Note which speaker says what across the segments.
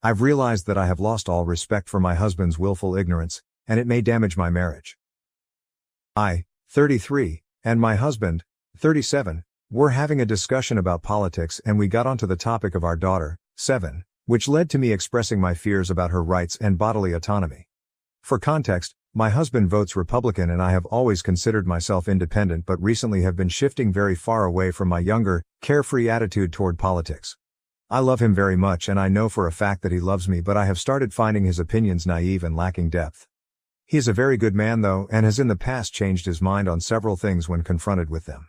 Speaker 1: I've realized that I have lost all respect for my husband's willful ignorance, and it may damage my marriage. I, 33, and my husband, 37, were having a discussion about politics and we got onto the topic of our daughter, 7, which led to me expressing my fears about her rights and bodily autonomy. For context, my husband votes Republican and I have always considered myself independent but recently have been shifting very far away from my younger, carefree attitude toward politics. I love him very much and I know for a fact that he loves me, but I have started finding his opinions naive and lacking depth. He is a very good man though and has in the past changed his mind on several things when confronted with them.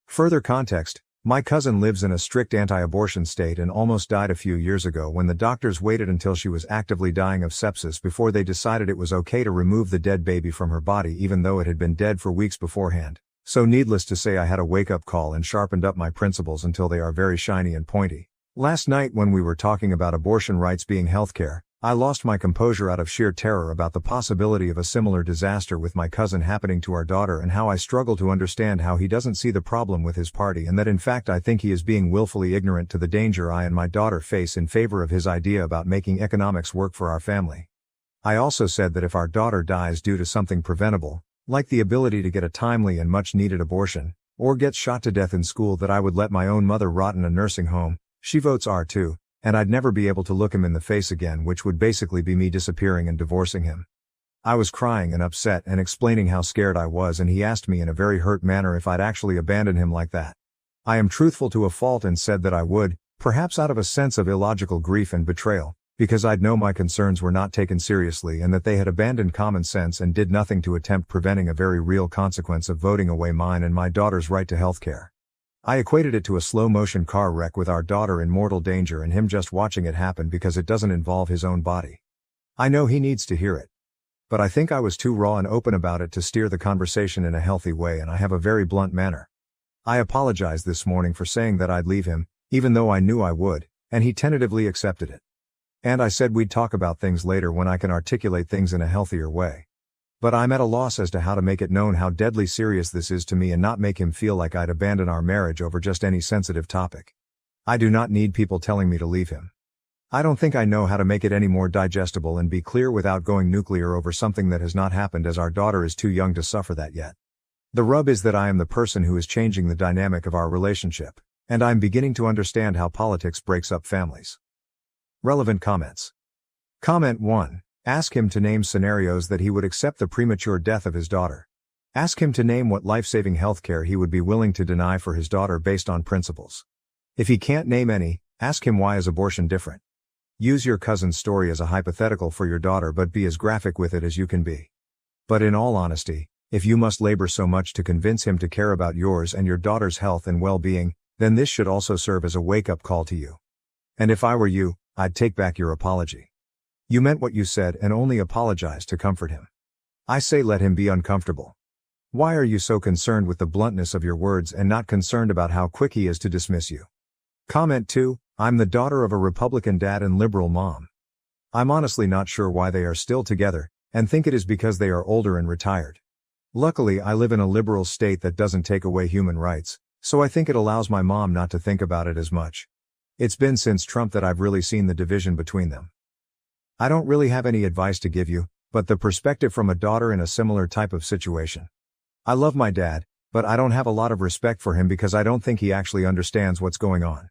Speaker 1: Further context, my cousin lives in a strict anti-abortion state and almost died a few years ago when the doctors waited until she was actively dying of sepsis before they decided it was okay to remove the dead baby from her body even though it had been dead for weeks beforehand. So needless to say I had a wake-up call and sharpened up my principles until they are very shiny and pointy. Last night when we were talking about abortion rights being healthcare, I lost my composure out of sheer terror about the possibility of a similar disaster with my cousin happening to our daughter and how I struggle to understand how he doesn't see the problem with his party and that in fact I think he is being willfully ignorant to the danger I and my daughter face in favor of his idea about making economics work for our family. I also said that if our daughter dies due to something preventable, like the ability to get a timely and much needed abortion, or gets shot to death in school, that I would let my own mother rot in a nursing home. She votes R2. And I'd never be able to look him in the face again, which would basically be me disappearing and divorcing him. I was crying and upset and explaining how scared I was, and he asked me in a very hurt manner if I'd actually abandon him like that. I am truthful to a fault and said that I would, perhaps out of a sense of illogical grief and betrayal, because I'd know my concerns were not taken seriously and that they had abandoned common sense and did nothing to attempt preventing a very real consequence of voting away mine and my daughter's right to health care. I equated it to a slow-motion car wreck with our daughter in mortal danger and him just watching it happen because it doesn't involve his own body. I know he needs to hear it. But I think I was too raw and open about it to steer the conversation in a healthy way, and I have a very blunt manner. I apologized this morning for saying that I'd leave him, even though I knew I would, and he tentatively accepted it. And I said we'd talk about things later when I can articulate things in a healthier way. But I'm at a loss as to how to make it known how deadly serious this is to me and not make him feel like I'd abandon our marriage over just any sensitive topic. I do not need people telling me to leave him. I don't think I know how to make it any more digestible and be clear without going nuclear over something that has not happened, as our daughter is too young to suffer that yet. The rub is that I am the person who is changing the dynamic of our relationship, and I'm beginning to understand how politics breaks up families. Relevant comments. Comment 1. Ask him to name scenarios that he would accept the premature death of his daughter. Ask him to name what life-saving healthcare he would be willing to deny for his daughter based on principles. If he can't name any, ask him why is abortion different. Use your cousin's story as a hypothetical for your daughter, but be as graphic with it as you can be. But in all honesty, if you must labor so much to convince him to care about yours and your daughter's health and well-being, then this should also serve as a wake-up call to you. And if I were you, I'd take back your apology. You meant what you said and only apologized to comfort him. I say let him be uncomfortable. Why are you so concerned with the bluntness of your words and not concerned about how quick he is to dismiss you? Comment 2. I'm the daughter of a Republican dad and liberal mom. I'm honestly not sure why they are still together, and think it is because they are older and retired. Luckily I live in a liberal state that doesn't take away human rights, so I think it allows my mom not to think about it as much. It's been since Trump that I've really seen the division between them. I don't really have any advice to give you, but the perspective from a daughter in a similar type of situation. I love my dad, but I don't have a lot of respect for him because I don't think he actually understands what's going on.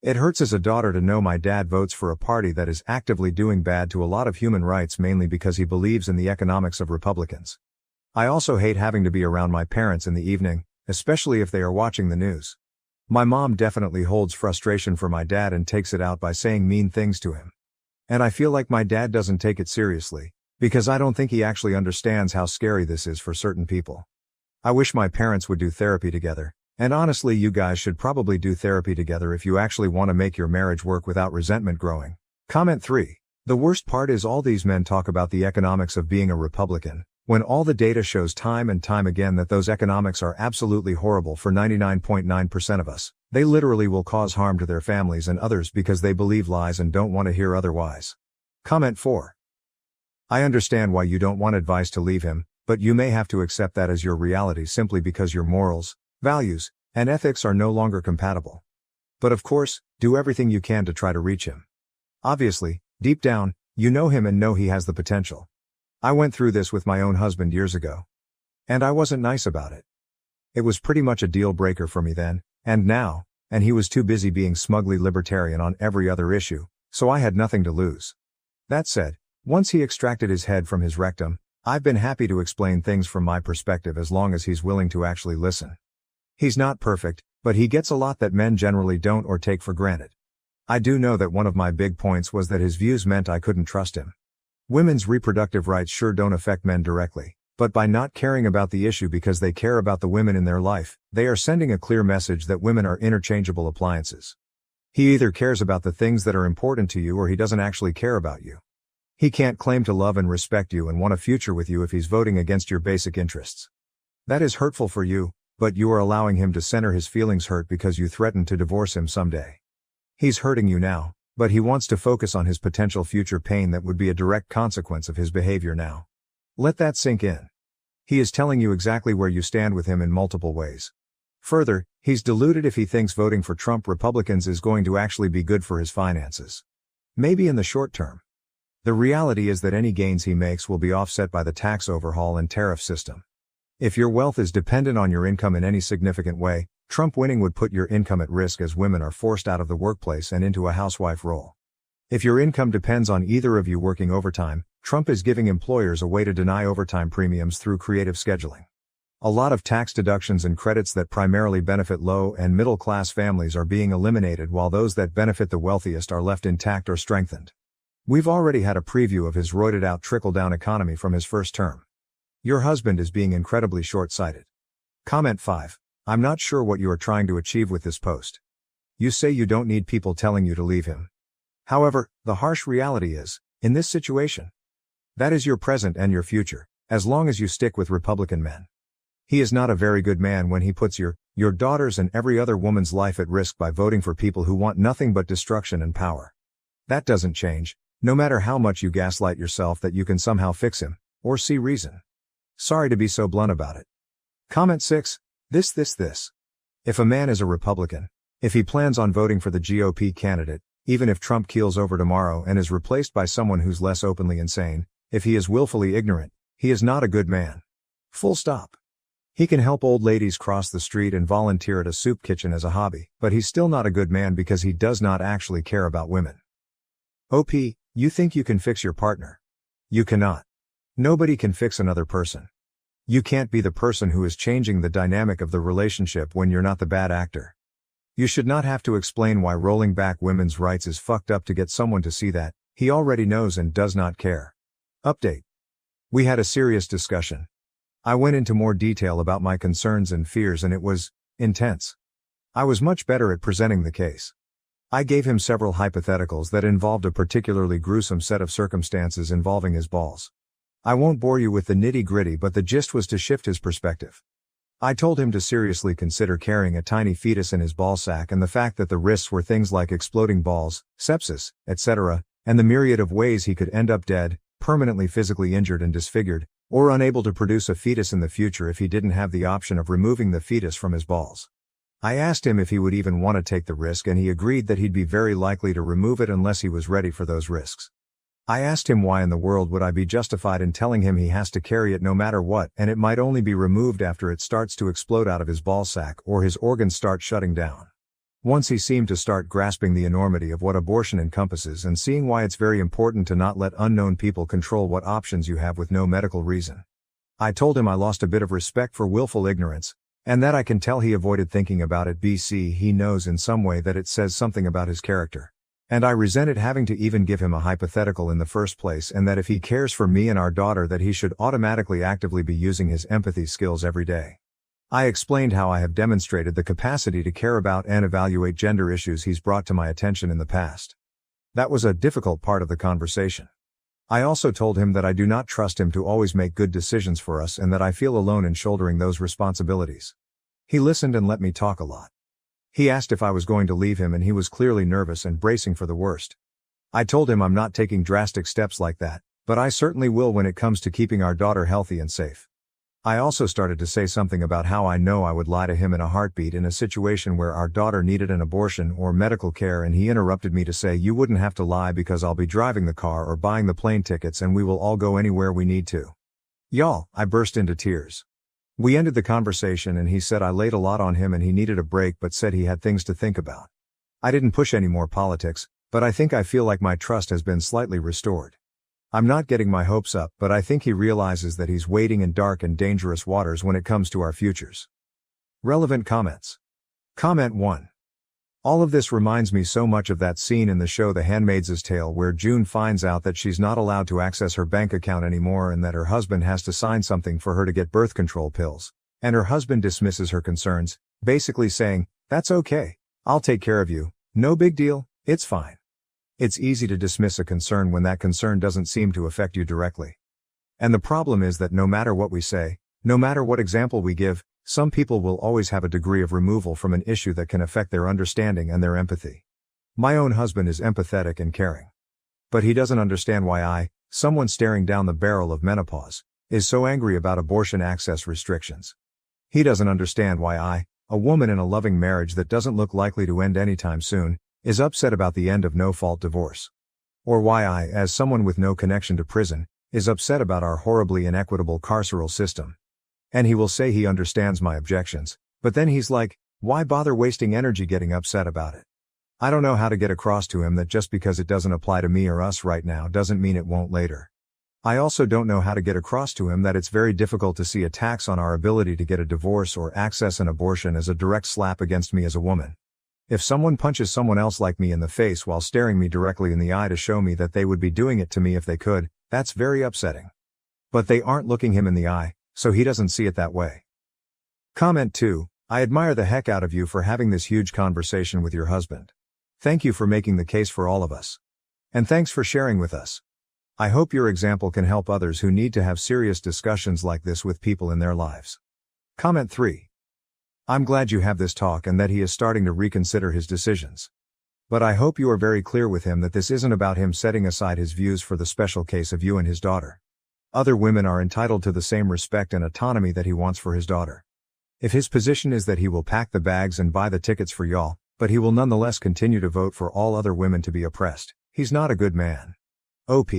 Speaker 1: It hurts as a daughter to know my dad votes for a party that is actively doing bad to a lot of human rights mainly because he believes in the economics of Republicans. I also hate having to be around my parents in the evening, especially if they are watching the news. My mom definitely holds frustration for my dad and takes it out by saying mean things to him. And I feel like my dad doesn't take it seriously, because I don't think he actually understands how scary this is for certain people. I wish my parents would do therapy together, and honestly you guys should probably do therapy together if you actually want to make your marriage work without resentment growing. Comment 3. The worst part is all these men talk about the economics of being a Republican, when all the data shows time and time again that those economics are absolutely horrible for 99.9% of us. They literally will cause harm to their families and others because they believe lies and don't want to hear otherwise. Comment 4. I understand why you don't want advice to leave him, but you may have to accept that as your reality simply because your morals, values, and ethics are no longer compatible. But of course, do everything you can to try to reach him. Obviously, Deep down, you know him and know he has the potential. I went through this with my own husband years ago. And I wasn't nice about it. It was pretty much a deal breaker for me then, and now, and he was too busy being smugly libertarian on every other issue, so I had nothing to lose. That said, once he extracted his head from his rectum, I've been happy to explain things from my perspective as long as he's willing to actually listen. He's not perfect, but he gets a lot that men generally don't or take for granted. I do know that one of my big points was that his views meant I couldn't trust him. Women's reproductive rights sure don't affect men directly, but by not caring about the issue because they care about the women in their life, they are sending a clear message that women are interchangeable appliances. He either cares about the things that are important to you or he doesn't actually care about you. He can't claim to love and respect you and want a future with you if he's voting against your basic interests. That is hurtful for you, but you are allowing him to center his feelings hurt because you threatened to divorce him someday. He's hurting you now, but he wants to focus on his potential future pain that would be a direct consequence of his behavior now. Let that sink in. He is telling you exactly where you stand with him in multiple ways. Further, he's deluded if he thinks voting for Trump Republicans is going to actually be good for his finances. Maybe in the short term. The reality is that any gains he makes will be offset by the tax overhaul and tariff system. If your wealth is dependent on your income in any significant way, Trump winning would put your income at risk as women are forced out of the workplace and into a housewife role. If your income depends on either of you working overtime, Trump is giving employers a way to deny overtime premiums through creative scheduling. A lot of tax deductions and credits that primarily benefit low and middle class families are being eliminated while those that benefit the wealthiest are left intact or strengthened. We've already had a preview of his roided out trickle-down economy from his first term. Your husband is being incredibly short-sighted. Comment 5. I'm not sure what you are trying to achieve with this post. You say you don't need people telling you to leave him. However, the harsh reality is, in this situation, that is your present and your future, as long as you stick with Republican men. He is not a very good man when he puts your daughter's and every other woman's life at risk by voting for people who want nothing but destruction and power. That doesn't change, no matter how much you gaslight yourself that you can somehow fix him, or see reason. Sorry to be so blunt about it. Comment 6. This. If a man is a Republican, if he plans on voting for the GOP candidate, even if Trump keels over tomorrow and is replaced by someone who's less openly insane, if he is willfully ignorant, he is not a good man. Full stop. He can help old ladies cross the street and volunteer at a soup kitchen as a hobby, but he's still not a good man because he does not actually care about women. OP, you think you can fix your partner? You cannot. Nobody can fix another person. You can't be the person who is changing the dynamic of the relationship when you're not the bad actor. You should not have to explain why rolling back women's rights is fucked up to get someone to see that. He already knows and does not care. Update. We had a serious discussion. I went into more detail about my concerns and fears and it was intense. I was much better at presenting the case. I gave him several hypotheticals that involved a particularly gruesome set of circumstances involving his balls. I won't bore you with the nitty-gritty, but the gist was to shift his perspective. I told him to seriously consider carrying a tiny fetus in his ballsack and the fact that the risks were things like exploding balls, sepsis, etc., and the myriad of ways he could end up dead, permanently physically injured and disfigured, or unable to produce a fetus in the future if he didn't have the option of removing the fetus from his balls. I asked him if he would even want to take the risk and he agreed that he'd be very likely to remove it unless he was ready for those risks. I asked him why in the world would I be justified in telling him he has to carry it no matter what and it might only be removed after it starts to explode out of his ballsack or his organs start shutting down. Once he seemed to start grasping the enormity of what abortion encompasses and seeing why it's very important to not let unknown people control what options you have with no medical reason. I told him I lost a bit of respect for willful ignorance, and that I can tell he avoided thinking about it. He knows in some way that it says something about his character. And I resented having to even give him a hypothetical in the first place, and that if he cares for me and our daughter that he should automatically actively be using his empathy skills every day. I explained how I have demonstrated the capacity to care about and evaluate gender issues he's brought to my attention in the past. That was a difficult part of the conversation. I also told him that I do not trust him to always make good decisions for us and that I feel alone in shouldering those responsibilities. He listened and let me talk a lot. He asked if I was going to leave him and he was clearly nervous and bracing for the worst. I told him I'm not taking drastic steps like that, but I certainly will when it comes to keeping our daughter healthy and safe. I also started to say something about how I know I would lie to him in a heartbeat in a situation where our daughter needed an abortion or medical care, and he interrupted me to say, "You wouldn't have to lie because I'll be driving the car or buying the plane tickets and we will all go anywhere we need to." Y'all, I burst into tears. We ended the conversation and he said I laid a lot on him and he needed a break, but said he had things to think about. I didn't push any more politics, but I feel like my trust has been slightly restored. I'm not getting my hopes up, but I think he realizes that he's wading in dark and dangerous waters when it comes to our futures. Relevant comments. Comment 1. All of this reminds me so much of that scene in the show The Handmaid's Tale where June finds out that she's not allowed to access her bank account anymore and that her husband has to sign something for her to get birth control pills, and her husband dismisses her concerns, basically saying, "That's okay. I'll take care of you. No big deal, it's fine." It's easy to dismiss a concern when that concern doesn't seem to affect you directly. And the problem is that no matter what we say, no matter what example we give, some people will always have a degree of removal from an issue that can affect their understanding and their empathy. My own husband is empathetic and caring. But he doesn't understand why I, someone staring down the barrel of menopause, is so angry about abortion access restrictions. He doesn't understand why I, a woman in a loving marriage that doesn't look likely to end anytime soon, is upset about the end of no-fault divorce. Or why I, as someone with no connection to prison, is upset about our horribly inequitable carceral system. And he will say he understands my objections, but then he's like, why bother wasting energy getting upset about it? I don't know how to get across to him that just because it doesn't apply to me or us right now doesn't mean it won't later. I also don't know how to get across to him that it's very difficult to see attacks on our ability to get a divorce or access an abortion as a direct slap against me as a woman. If someone punches someone else like me in the face while staring me directly in the eye to show me that they would be doing it to me if they could, that's very upsetting. But they aren't looking him in the eye, so he doesn't see it that way. Comment 2. I admire the heck out of you for having this huge conversation with your husband. Thank you for making the case for all of us. And thanks for sharing with us. I hope your example can help others who need to have serious discussions like this with people in their lives. Comment 3. I'm glad you have this talk and that he is starting to reconsider his decisions. But I hope you are very clear with him that this isn't about him setting aside his views for the special case of you and his daughter. Other women are entitled to the same respect and autonomy that he wants for his daughter. If his position is that he will pack the bags and buy the tickets for y'all, but he will nonetheless continue to vote for all other women to be oppressed, he's not a good man. OP.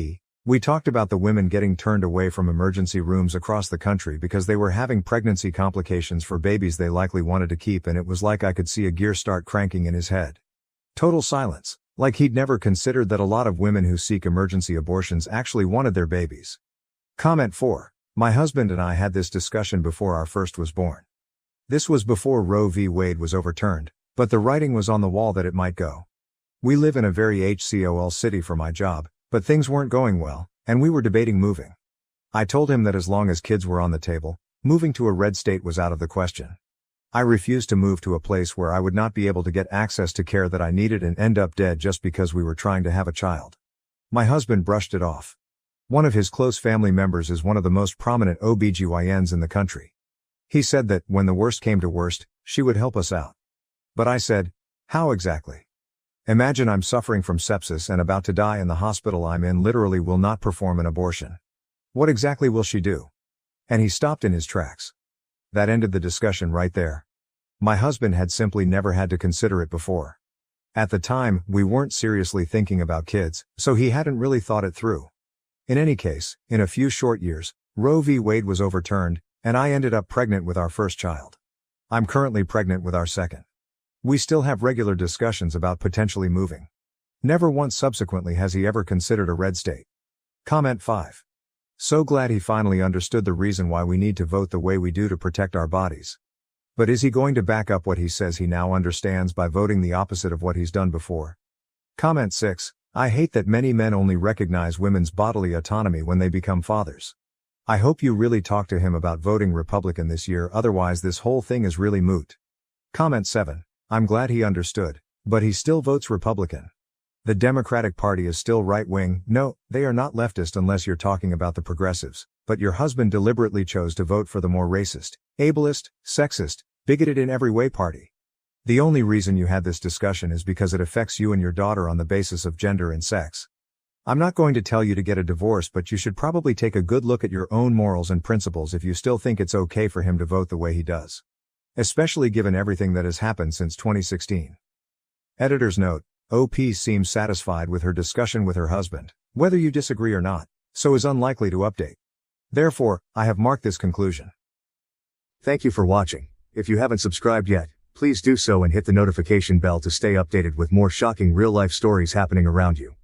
Speaker 1: We talked about the women getting turned away from emergency rooms across the country because they were having pregnancy complications for babies they likely wanted to keep, and it was like I could see a gear start cranking in his head. Total silence, like he'd never considered that a lot of women who seek emergency abortions actually wanted their babies. Comment 4. My husband and I had this discussion before our first was born. This was before Roe v. Wade was overturned, but the writing was on the wall that it might go. We live in a very HCOL city for my job, but things weren't going well, and we were debating moving. I told him that as long as kids were on the table, moving to a red state was out of the question. I refused to move to a place where I would not be able to get access to care that I needed and end up dead just because we were trying to have a child. My husband brushed it off. One of his close family members is one of the most prominent OBGYNs in the country. He said that, when the worst came to worst, she would help us out. But I said, how exactly? Imagine I'm suffering from sepsis and about to die and the hospital I'm in literally will not perform an abortion. What exactly will she do? And he stopped in his tracks. That ended the discussion right there. My husband had simply never had to consider it before. At the time, we weren't seriously thinking about kids, so he hadn't really thought it through. In any case, in a few short years, Roe v. Wade was overturned, and I ended up pregnant with our first child. I'm currently pregnant with our second. We still have regular discussions about potentially moving. Never once subsequently has he ever considered a red state. Comment 5. So glad he finally understood the reason why we need to vote the way we do to protect our bodies. But is he going to back up what he says he now understands by voting the opposite of what he's done before? Comment 6. I hate that many men only recognize women's bodily autonomy when they become fathers. I hope you really talk to him about voting Republican this year, otherwise this whole thing is really moot. Comment 7. I'm glad he understood, but he still votes Republican. The Democratic Party is still right-wing. No, they are not leftist unless you're talking about the progressives, but your husband deliberately chose to vote for the more racist, ableist, sexist, bigoted in every way party. The only reason you had this discussion is because it affects you and your daughter on the basis of gender and sex. I'm not going to tell you to get a divorce, but you should probably take a good look at your own morals and principles if you still think it's okay for him to vote the way he does. Especially given everything that has happened since 2016. Editor's note: OP seems satisfied with her discussion with her husband, whether you disagree or not, so is unlikely to update. Therefore, I have marked this conclusion. Thank you for watching. If you haven't subscribed yet, please do so and hit the notification bell to stay updated with more shocking real-life stories happening around you.